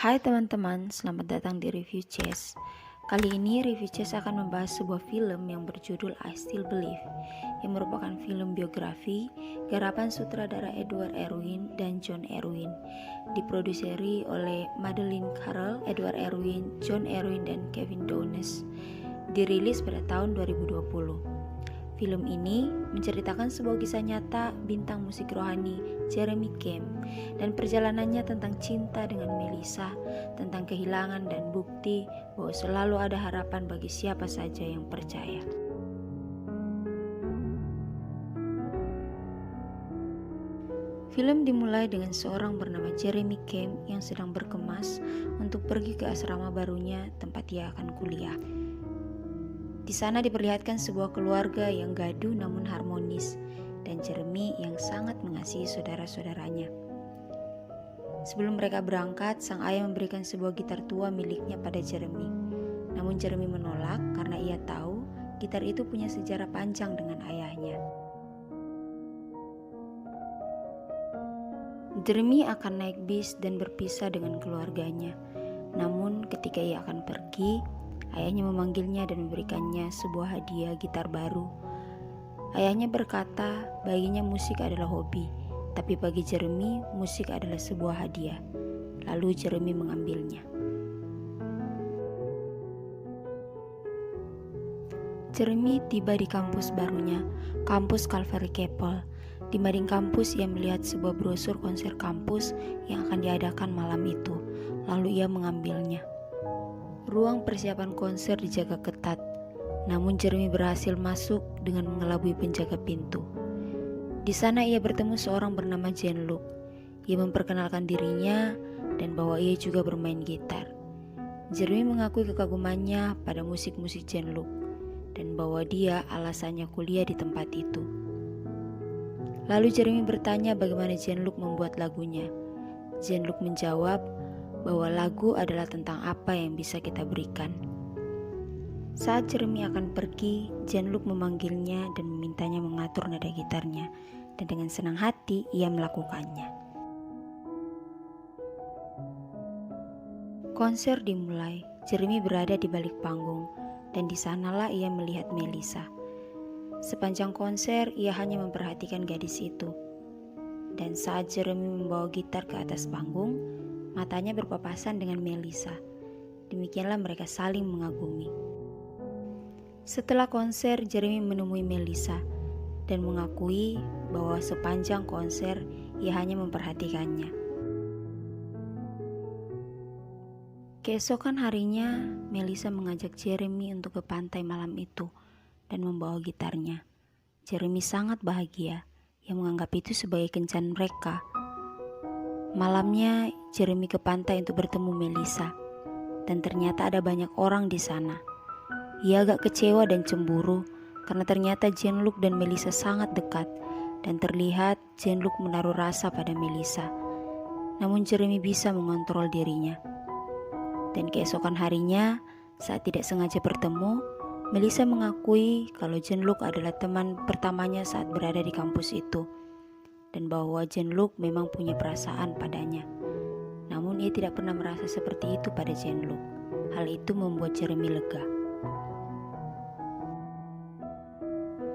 Hai teman-teman, selamat datang di Review Chess. Kali ini Review Chess akan membahas sebuah film yang berjudul I Still Believe, yang merupakan film biografi garapan sutradara Edward Erwin dan John Erwin, diproduseri oleh Madeleine Carroll, Edward Erwin, John Erwin, dan Kevin Downes. Dirilis pada tahun 2020. Film ini menceritakan sebuah kisah nyata bintang musik rohani Jeremy Camp dan perjalanannya tentang cinta dengan Melissa, tentang kehilangan dan bukti bahwa selalu ada harapan bagi siapa saja yang percaya. Film dimulai dengan seorang bernama Jeremy Camp yang sedang berkemas untuk pergi ke asrama barunya tempat ia akan kuliah. Di sana diperlihatkan sebuah keluarga yang gaduh namun harmonis, dan Jeremy yang sangat mengasihi saudara-saudaranya. Sebelum mereka berangkat, sang ayah memberikan sebuah gitar tua miliknya pada Jeremy. Namun Jeremy menolak karena ia tahu gitar itu punya sejarah panjang dengan ayahnya. Jeremy akan naik bis dan berpisah dengan keluarganya. Namun ketika ia akan pergi, ayahnya memanggilnya dan memberikannya sebuah hadiah gitar baru. Ayahnya berkata baginya musik adalah hobi, tapi bagi Jeremy musik adalah sebuah hadiah. Lalu Jeremy mengambilnya. Jeremy tiba di kampus barunya, kampus Calvary Chapel. Di mading kampus ia melihat sebuah brosur konser kampus yang akan diadakan malam itu. Lalu ia mengambilnya. Ruang persiapan konser dijaga ketat, namun Jeremy berhasil masuk dengan mengelabui penjaga pintu. Di sana ia bertemu seorang bernama Jean-Luc. Ia memperkenalkan dirinya dan bahwa ia juga bermain gitar. Jeremy mengakui kekagumannya pada musik-musik Jean-Luc dan bahwa dia alasannya kuliah di tempat itu. Lalu Jeremy bertanya bagaimana Jean-Luc membuat lagunya. Jean-Luc menjawab bahwa lagu adalah tentang apa yang bisa kita berikan. Saat Jeremy akan pergi, Jean-Luc memanggilnya dan memintanya mengatur nada gitarnya, dan dengan senang hati ia melakukannya. Konser dimulai. Jeremy berada di balik panggung, dan di sanalah ia melihat Melissa. Sepanjang konser, ia hanya memperhatikan gadis itu. Dan saat Jeremy membawa gitar ke atas panggung, matanya berpapasan dengan Melissa. Demikianlah mereka saling mengagumi. Setelah konser, Jeremy menemui Melissa dan mengakui bahwa sepanjang konser ia hanya memperhatikannya. Keesokan harinya, Melissa mengajak Jeremy untuk ke pantai malam itu dan membawa gitarnya. Jeremy sangat bahagia, yang menganggap itu sebagai kencan mereka. Malamnya, Jeremy ke pantai untuk bertemu Melissa, dan ternyata ada banyak orang di sana. Ia agak kecewa dan cemburu karena ternyata Jean-Luc dan Melissa sangat dekat, dan terlihat Jean-Luc menaruh rasa pada Melissa. Namun Jeremy bisa mengontrol dirinya. Dan keesokan harinya, saat tidak sengaja bertemu, Melissa mengakui kalau Jean-Luc adalah teman pertamanya saat berada di kampus itu, dan bahwa Jean-Luc memang punya perasaan padanya. Namun ia tidak pernah merasa seperti itu pada Jean-Luc. Hal itu membuat Jeremy lega.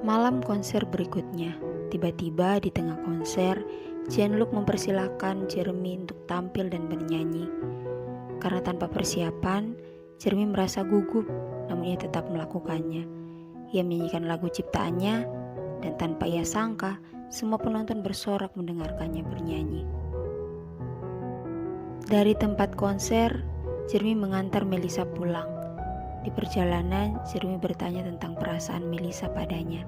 Malam konser berikutnya, tiba-tiba di tengah konser, Jean-Luc mempersilahkan Jeremy untuk tampil dan bernyanyi. Karena tanpa persiapan, Jeremy merasa gugup, namun ia tetap melakukannya. Ia menyanyikan lagu ciptaannya, dan tanpa ia sangka, semua penonton bersorak mendengarkannya bernyanyi. Dari tempat konser, Jeremy mengantar Melissa pulang. Di perjalanan, Jeremy bertanya tentang perasaan Melissa padanya.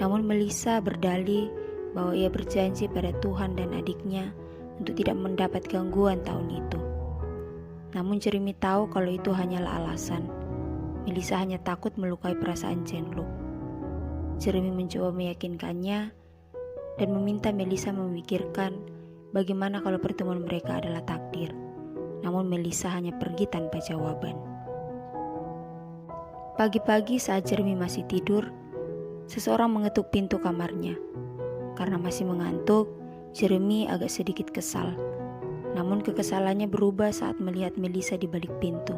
Namun Melissa berdalih bahwa ia berjanji pada Tuhan dan adiknya untuk tidak mendapat gangguan tahun itu. Namun Jeremy tahu kalau itu hanyalah alasan. Melissa hanya takut melukai perasaan Jean-Luc. Jeremy mencoba meyakinkannya dan meminta Melissa memikirkan bagaimana kalau pertemuan mereka adalah takdir. Namun Melissa hanya pergi tanpa jawaban. Pagi-pagi saat Jeremy masih tidur, seseorang mengetuk pintu kamarnya. Karena masih mengantuk, Jeremy agak sedikit kesal. Namun kekesalannya berubah saat melihat Melissa di balik pintu.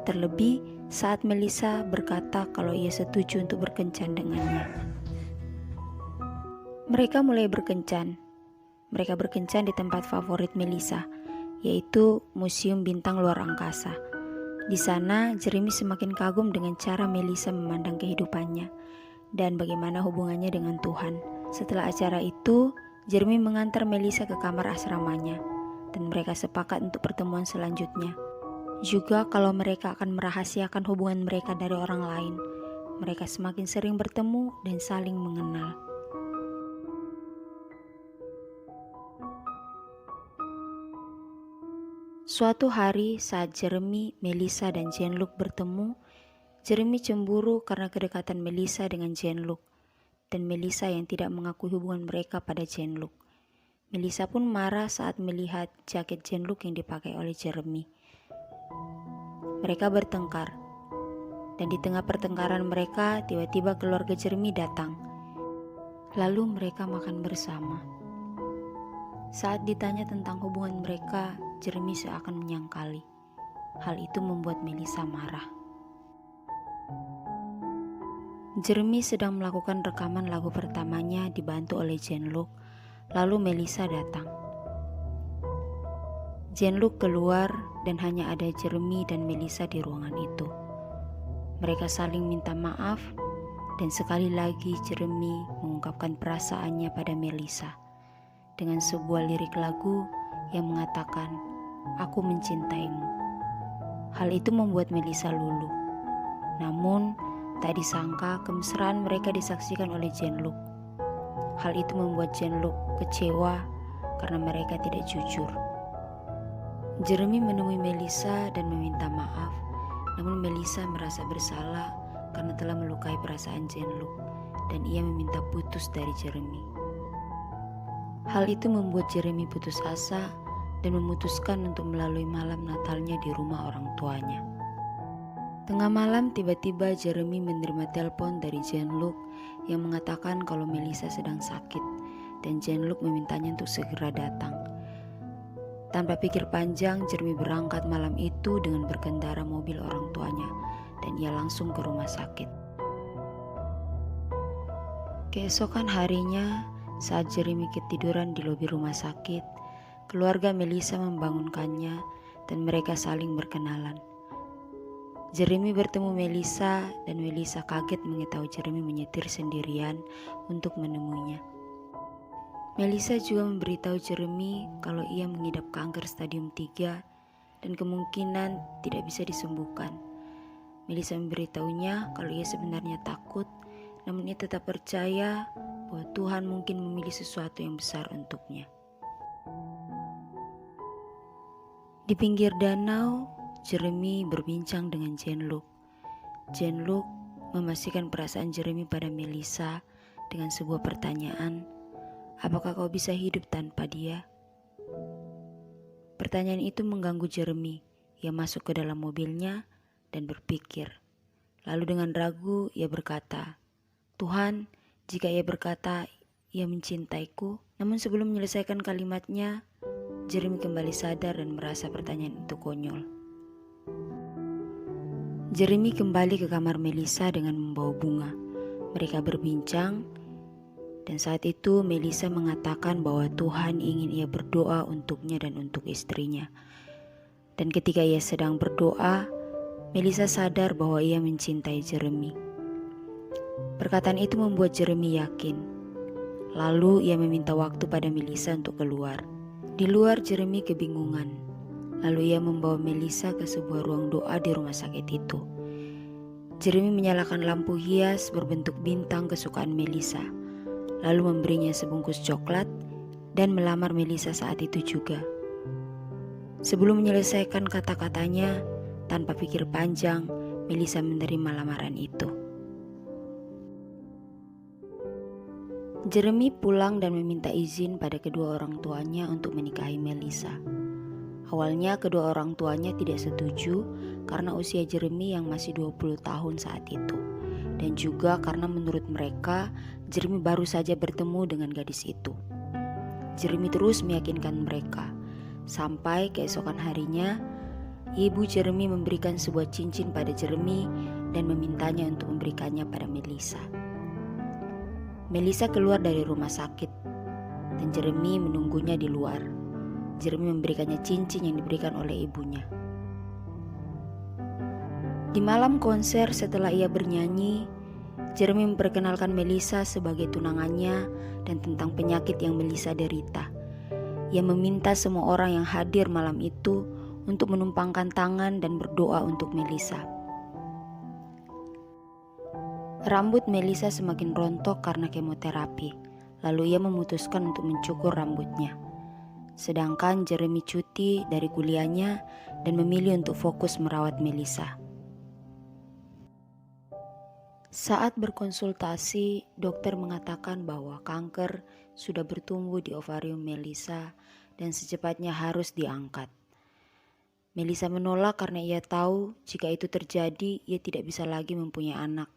Terlebih saat Melissa berkata kalau ia setuju untuk berkencan dengannya. Mereka mulai berkencan. Mereka berkencan di tempat favorit Melissa, yaitu Museum Bintang Luar Angkasa. Di sana, Jeremy semakin kagum dengan cara Melissa memandang kehidupannya dan bagaimana hubungannya dengan Tuhan. Setelah acara itu, Jeremy mengantar Melissa ke kamar asramanya dan mereka sepakat untuk pertemuan selanjutnya. Juga kalau mereka akan merahasiakan hubungan mereka dari orang lain, mereka semakin sering bertemu dan saling mengenal. Suatu hari saat Jeremy, Melissa, dan Jean-Luc bertemu, Jeremy cemburu karena kedekatan Melissa dengan Jean-Luc dan Melissa yang tidak mengakui hubungan mereka pada Jean-Luc. Melissa pun marah saat melihat jaket Jean-Luc yang dipakai oleh Jeremy. Mereka bertengkar, dan di tengah pertengkaran mereka tiba-tiba keluarga Jeremy datang. Lalu mereka makan bersama. Saat ditanya tentang hubungan mereka, Jeremy seakan menyangkali. Hal itu membuat Melissa marah. Jeremy sedang melakukan rekaman lagu pertamanya dibantu oleh Jean-Luc, lalu Melissa datang. Jean-Luc keluar dan hanya ada Jeremy dan Melissa di ruangan itu. Mereka saling minta maaf dan sekali lagi Jeremy mengungkapkan perasaannya pada Melissa dengan sebuah lirik lagu yang mengatakan, "Aku mencintaimu." Hal itu membuat Melissa luluh. Namun, tak disangka kemesraan mereka disaksikan oleh Jean-Luc. Hal itu membuat Jean-Luc kecewa karena mereka tidak jujur. Jeremy menemui Melissa dan meminta maaf, namun Melissa merasa bersalah karena telah melukai perasaan Jean-Luc dan ia meminta putus dari Jeremy. Hal itu membuat Jeremy putus asa dan memutuskan untuk melalui malam Natalnya di rumah orang tuanya. Tengah malam tiba-tiba Jeremy menerima telepon dari Jean-Luc yang mengatakan kalau Melissa sedang sakit dan Jean-Luc memintanya untuk segera datang. Tanpa pikir panjang, Jeremy berangkat malam itu dengan berkendara mobil orang tuanya dan ia langsung ke rumah sakit. Keesokan harinya, saat Jeremy ketiduran di lobi rumah sakit, keluarga Melissa membangunkannya dan mereka saling berkenalan. Jeremy bertemu Melissa dan Melissa kaget mengetahui Jeremy menyetir sendirian untuk menemuinya. Melissa juga memberitahu Jeremy kalau ia mengidap kanker stadium 3 dan kemungkinan tidak bisa disembuhkan. Melissa memberitahunya kalau ia sebenarnya takut, namun ia tetap percaya bahwa Tuhan mungkin memilih sesuatu yang besar untuknya. Di pinggir danau, Jeremy berbincang dengan Jean-Luc. Jean-Luc memastikan perasaan Jeremy pada Melissa dengan sebuah pertanyaan, "Apakah kau bisa hidup tanpa dia?" Pertanyaan itu mengganggu Jeremy. Ia masuk ke dalam mobilnya dan berpikir. Lalu dengan ragu ia berkata, "Tuhan, jika ia berkata ia mencintaiku," namun sebelum menyelesaikan kalimatnya, Jeremy kembali sadar dan merasa pertanyaan itu konyol. Jeremy kembali ke kamar Melissa dengan membawa bunga. Mereka berbincang, dan saat itu Melissa mengatakan bahwa Tuhan ingin ia berdoa untuknya dan untuk istrinya. Dan ketika ia sedang berdoa, Melissa sadar bahwa ia mencintai Jeremy. Perkataan itu membuat Jeremy yakin. Lalu ia meminta waktu pada Melissa untuk keluar. Di luar Jeremy kebingungan. Lalu ia membawa Melissa ke sebuah ruang doa di rumah sakit itu. Jeremy menyalakan lampu hias berbentuk bintang kesukaan Melissa, lalu memberinya sebungkus coklat dan melamar Melissa saat itu juga. Sebelum menyelesaikan kata-katanya, tanpa pikir panjang, Melissa menerima lamaran itu. Jeremy pulang dan meminta izin pada kedua orang tuanya untuk menikahi Melissa. Awalnya kedua orang tuanya tidak setuju karena usia Jeremy yang masih 20 tahun saat itu. Dan juga karena menurut mereka, Jeremy baru saja bertemu dengan gadis itu. Jeremy terus meyakinkan mereka. Sampai keesokan harinya, ibu Jeremy memberikan sebuah cincin pada Jeremy dan memintanya untuk memberikannya pada Melissa. Melissa keluar dari rumah sakit dan Jeremy menunggunya di luar. Jeremy memberikannya cincin yang diberikan oleh ibunya. Di malam konser setelah ia bernyanyi, Jeremy memperkenalkan Melissa sebagai tunangannya dan tentang penyakit yang Melissa derita. Ia meminta semua orang yang hadir malam itu untuk menumpangkan tangan dan berdoa untuk Melissa. Rambut Melissa semakin rontok karena kemoterapi, lalu ia memutuskan untuk mencukur rambutnya. Sedangkan Jeremy cuti dari kuliahnya dan memilih untuk fokus merawat Melissa. Saat berkonsultasi, dokter mengatakan bahwa kanker sudah bertumbuh di ovarium Melissa dan secepatnya harus diangkat. Melissa menolak karena ia tahu jika itu terjadi, ia tidak bisa lagi mempunyai anak.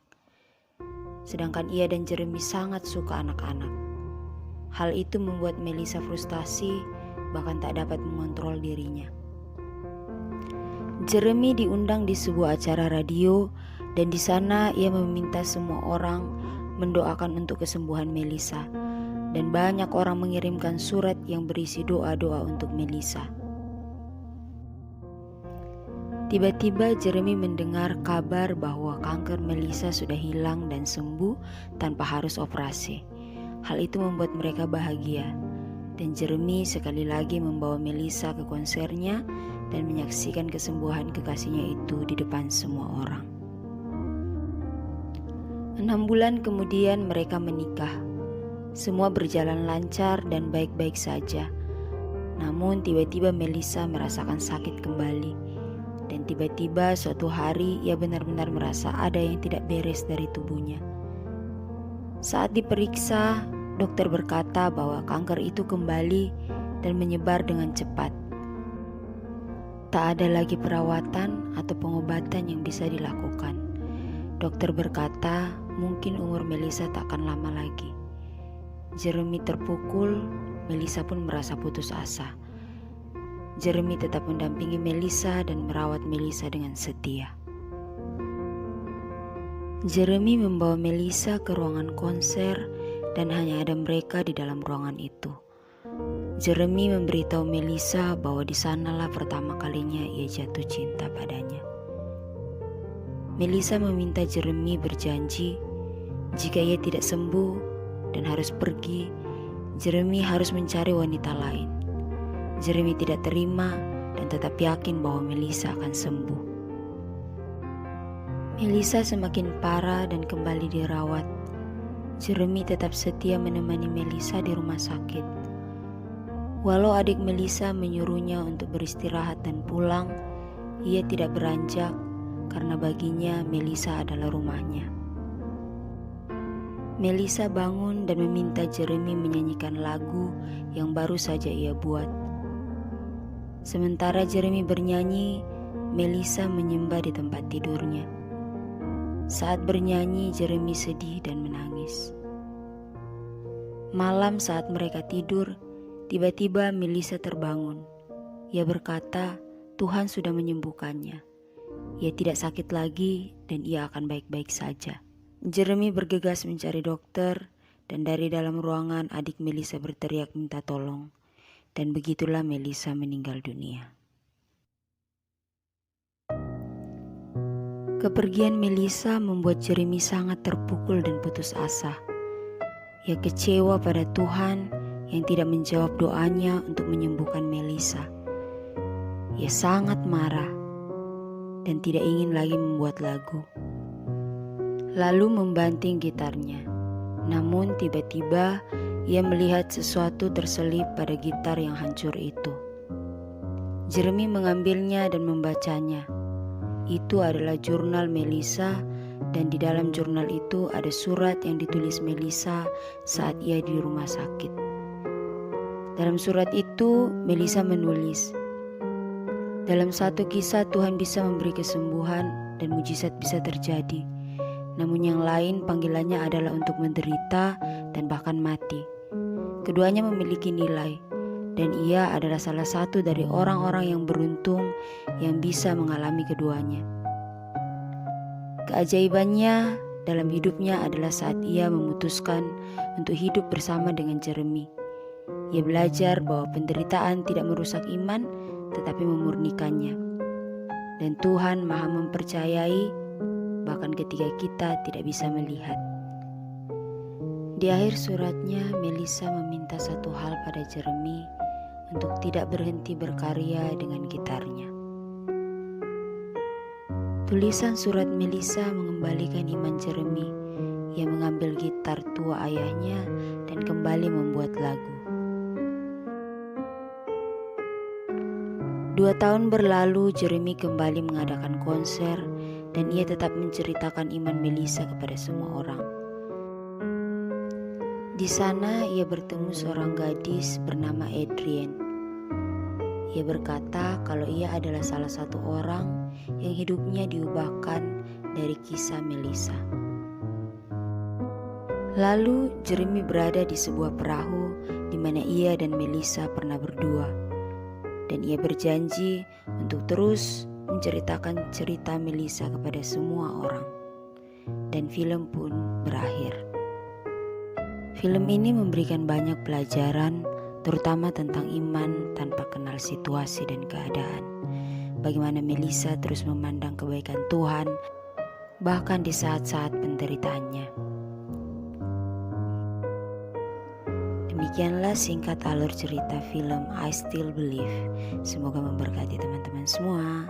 Sedangkan ia dan Jeremy sangat suka anak-anak. Hal itu membuat Melissa frustasi, bahkan tak dapat mengontrol dirinya. Jeremy diundang di sebuah acara radio dan di sana ia meminta semua orang mendoakan untuk kesembuhan Melissa. Dan banyak orang mengirimkan surat yang berisi doa-doa untuk Melissa. Tiba-tiba Jeremy mendengar kabar bahwa kanker Melissa sudah hilang dan sembuh tanpa harus operasi. Hal itu membuat mereka bahagia. Dan Jeremy sekali lagi membawa Melissa ke konsernya dan menyaksikan kesembuhan kekasihnya itu di depan semua orang. 6 bulan kemudian mereka menikah. Semua berjalan lancar dan baik-baik saja. Namun tiba-tiba Melissa merasakan sakit kembali. Dan tiba-tiba suatu hari ia benar-benar merasa ada yang tidak beres dari tubuhnya. Saat diperiksa, dokter berkata bahwa kanker itu kembali dan menyebar dengan cepat. Tak ada lagi perawatan atau pengobatan yang bisa dilakukan. Dokter berkata mungkin umur Melissa tak akan lama lagi. Jeremy terpukul, Melissa pun merasa putus asa. Jeremy tetap mendampingi Melissa dan merawat Melissa dengan setia. Jeremy membawa Melissa ke ruangan konser dan hanya ada mereka di dalam ruangan itu. Jeremy memberitahu Melissa bahwa di sanalah pertama kalinya ia jatuh cinta padanya. Melissa meminta Jeremy berjanji jika ia tidak sembuh dan harus pergi, Jeremy harus mencari wanita lain. Jeremy tidak terima dan tetap yakin bahwa Melissa akan sembuh. Melissa semakin parah dan kembali dirawat. Jeremy tetap setia menemani Melissa di rumah sakit. Walau adik Melissa menyuruhnya untuk beristirahat dan pulang, ia tidak beranjak karena baginya Melissa adalah rumahnya. Melissa bangun dan meminta Jeremy menyanyikan lagu yang baru saja ia buat. Sementara Jeremy bernyanyi, Melissa menyembah di tempat tidurnya. Saat bernyanyi, Jeremy sedih dan menangis. Malam saat mereka tidur, tiba-tiba Melissa terbangun. Ia berkata, Tuhan sudah menyembuhkannya. Ia tidak sakit lagi dan ia akan baik-baik saja. Jeremy bergegas mencari dokter dan dari dalam ruangan adik Melissa berteriak minta tolong. Dan begitulah Melissa meninggal dunia. Kepergian Melissa membuat Jeremy sangat terpukul dan putus asa. Ia kecewa pada Tuhan yang tidak menjawab doanya untuk menyembuhkan Melissa. Ia sangat marah dan tidak ingin lagi membuat lagu. Lalu membanting gitarnya. Namun tiba-tiba ia melihat sesuatu terselip pada gitar yang hancur itu. Jeremy mengambilnya dan membacanya. Itu adalah jurnal Melissa dan di dalam jurnal itu ada surat yang ditulis Melissa saat ia di rumah sakit. Dalam surat itu Melissa menulis, dalam satu kisah Tuhan bisa memberi kesembuhan dan mujizat bisa terjadi. Namun yang lain panggilannya adalah untuk menderita dan bahkan mati. Keduanya memiliki nilai, dan ia adalah salah satu dari orang-orang yang beruntung yang bisa mengalami keduanya. Keajaibannya dalam hidupnya adalah saat ia memutuskan untuk hidup bersama dengan Jeremy. Ia belajar bahwa penderitaan tidak merusak iman, tetapi memurnikannya. Dan Tuhan Maha mempercayai, bahkan ketika kita tidak bisa melihat. Di akhir suratnya, Melissa meminta satu hal pada Jeremy untuk tidak berhenti berkarya dengan gitarnya. Tulisan surat Melissa mengembalikan iman Jeremy. Ia mengambil gitar tua ayahnya dan kembali membuat lagu. 2 tahun berlalu, Jeremy kembali mengadakan konser dan ia tetap menceritakan iman Melissa kepada semua orang. Di sana ia bertemu seorang gadis bernama Adrienne. Ia berkata kalau ia adalah salah satu orang yang hidupnya diubahkan dari kisah Melissa. Lalu Jeremy berada di sebuah perahu di mana ia dan Melissa pernah berdua. Dan ia berjanji untuk terus menceritakan cerita Melissa kepada semua orang. Dan film pun berakhir. Film ini memberikan banyak pelajaran, terutama tentang iman tanpa kenal situasi dan keadaan. Bagaimana Melissa terus memandang kebaikan Tuhan, bahkan di saat-saat penderitaannya. Demikianlah singkat alur cerita film I Still Believe. Semoga memberkati teman-teman semua.